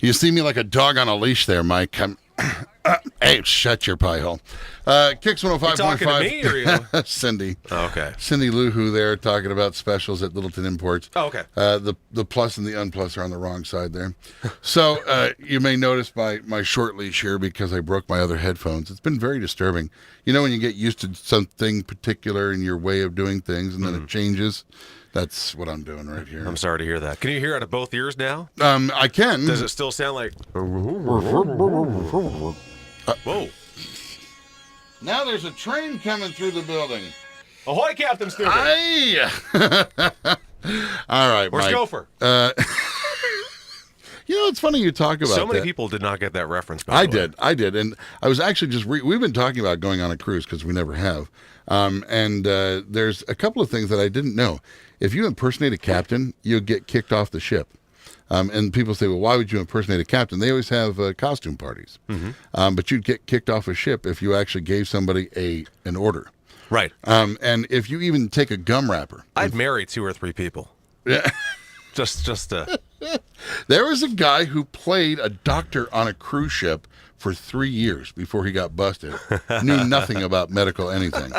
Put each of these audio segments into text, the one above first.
You see me like a dog on a leash there, Mike. Hey, shut your pie hole. Kicks 105.5. You talking to me or you? Cindy. Oh, okay. Cindy Lou Who there talking about specials at Littleton Imports. Oh, okay. The plus and the unplus are on the wrong side there. So you may notice my short leash here because I broke my other headphones. It's been very disturbing. You know when you get used to something particular in your way of doing things and then it changes? That's what I'm doing right here. I'm sorry to hear that. Can you hear out of both ears now? I can. Does it still sound like... Whoa. Now there's a train coming through the building. Ahoy, Captain Stupid. Aye! All right, Where's Mike. Gopher? It's funny you talk about that. So many people did not get that reference. I did. And I was actually just, we've been talking about going on a cruise because we never have. And there's a couple of things that I didn't know. If you impersonate a captain, you'll get kicked off the ship. And people say, well, why would you impersonate a captain? They always have costume parties. Mm-hmm. But you'd get kicked off a ship if you actually gave somebody an order. Right. And if you even take a gum wrapper. I'd marry 2 or 3 people. Yeah. Just There was a guy who played a doctor on a cruise ship for 3 years before he got busted. Knew nothing about medical anything.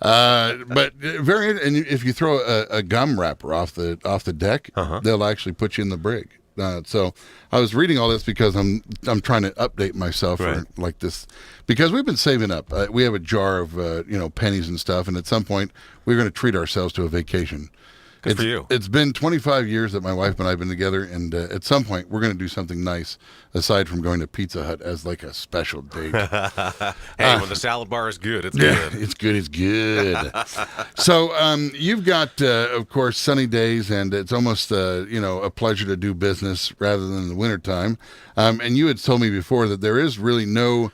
But and if you throw a gum wrapper off the deck, they'll actually put you in the brig. So I was reading all this because I'm trying to update myself for like this, because we've been saving up. We have a jar of pennies and stuff, and at some point we're going to treat ourselves to a vacation. Good for you. It's been 25 years that my wife and I have been together, and at some point we're going to do something nice aside from going to Pizza Hut as like a special date. Hey, when the salad bar is good, it's good. It's good. It's good. So you've got, of course, sunny days, and it's almost a pleasure to do business rather than the wintertime. And you had told me before that there is really no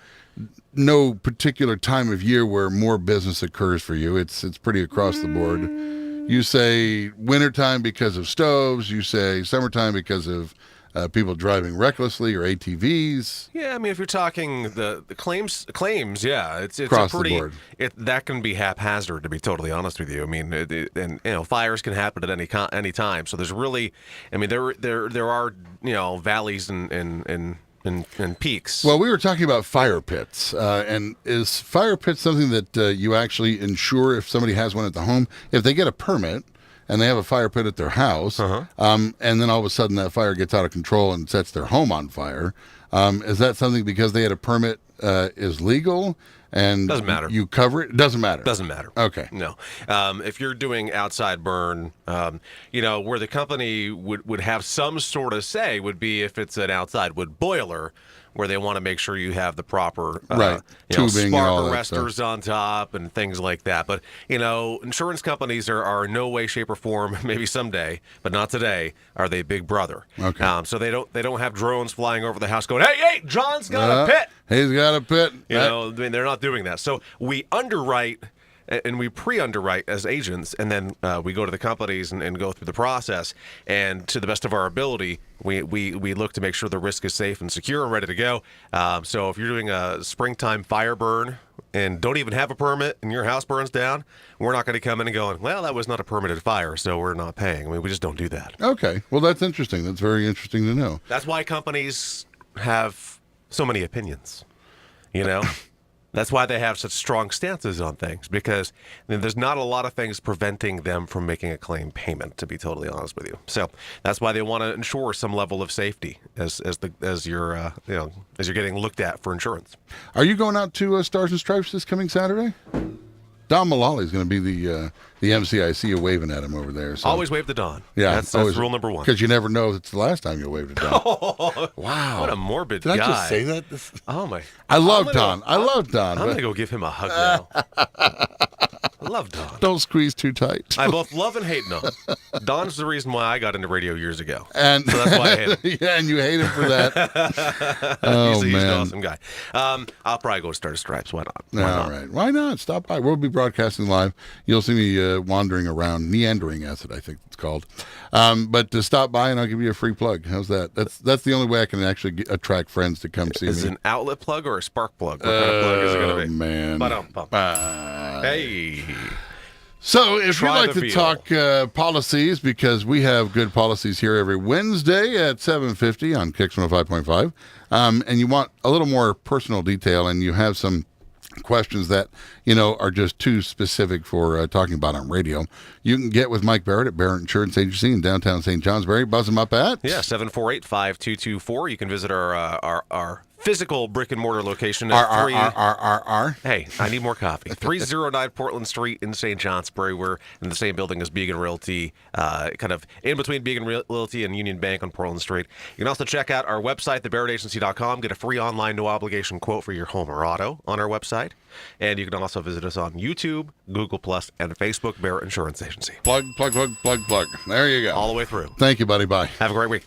particular time of year where more business occurs for you. It's pretty across the board. You say wintertime because of stoves. You say summertime because of people driving recklessly or ATVs. Yeah, I mean, if you're talking the claims, yeah, it's across a pretty, the board. That can be haphazard, to be totally honest with you. I mean, fires can happen at any time. So there's really, I mean, there are valleys and peaks. Well, we were talking about fire pits, and is fire pits something that you actually insure if somebody has one at the home? If they get a permit and they have a fire pit at their house, and then all of a sudden that fire gets out of control and sets their home on fire, is that something because they had a permit is legal? And doesn't matter. You cover it? Doesn't matter. Doesn't matter. Okay. No. If you're doing outside burn, where the company would have some sort of say would be if it's an outside wood boiler, where they want to make sure you have the proper tubing and all spark that stuff arresters on top and things like that. But insurance companies are in no way, shape, or form. Maybe someday, but not today. Are they Big Brother? Okay. So they don't have drones flying over the house going, "Hey, John's got a pit." He's got a pit. I mean, they're not doing that. So we underwrite and we pre-underwrite as agents, and then we go to the companies and go through the process. And to the best of our ability, we look to make sure the risk is safe and secure and ready to go. So if you're doing a springtime fire burn and don't even have a permit and your house burns down, we're not going to come in and going, well, that was not a permitted fire, so we're not paying. I mean, we just don't do that. Okay. Well, that's interesting. That's very interesting to know. That's why companies have so many opinions, That's why they have such strong stances on things, because there's not a lot of things preventing them from making a claim payment, to be totally honest with you. So that's why they want to ensure some level of safety as you're getting looked at for insurance. Are you going out to Stars and Stripes this coming Saturday? Don Mullally is going to be the MC. I see you waving at him over there. So. Always wave to Don. Yeah, that's rule number one. Because you never know if it's the last time you'll wave to Don. Wow, what a morbid guy! Did guy. I just say that? Oh my! I love Don. I love Don. I'm gonna go give him a hug now. I love Don. Don't squeeze too tight. I both love and hate Don. Don's the reason why I got into radio years ago, and so that's why I hate him. Yeah, and you hate him for that. He's an awesome guy. I'll probably go Stars and Stripes. Why not? All right. Why not? Stop by. We'll be broadcasting live. You'll see me wandering around, meandering acid, I think it's called. But to stop by and I'll give you a free plug. How's that? That's the only way I can actually attract friends to come see me. Is it an outlet plug or a spark plug? What kind of plug is it going to be? Man. Hey. So if you'd Try like the to veal. talk policies, because we have good policies here every Wednesday at 7:50 on Kicks 105.5, and you want a little more personal detail, and you have some questions that are just too specific for talking about on radio, you can get with Mike Barrett at Barrett Insurance Agency in downtown St. Johnsbury. Buzz him up at 748-5224. You can visit our physical brick and mortar location at Hey, I need more coffee. 309 Portland Street in St. Johnsbury. We're in the same building as Beacon Realty, kind of in between Beacon Realty and Union Bank on Portland Street. You can also check out our website, thebarrettagency.com. Get a free online no obligation quote for your home or auto on our website. And you can also visit us on YouTube, Google Plus, and Facebook, Barrett Insurance Agency. Plug. There you go. All the way through. Thank you, buddy. Bye. Have a great week.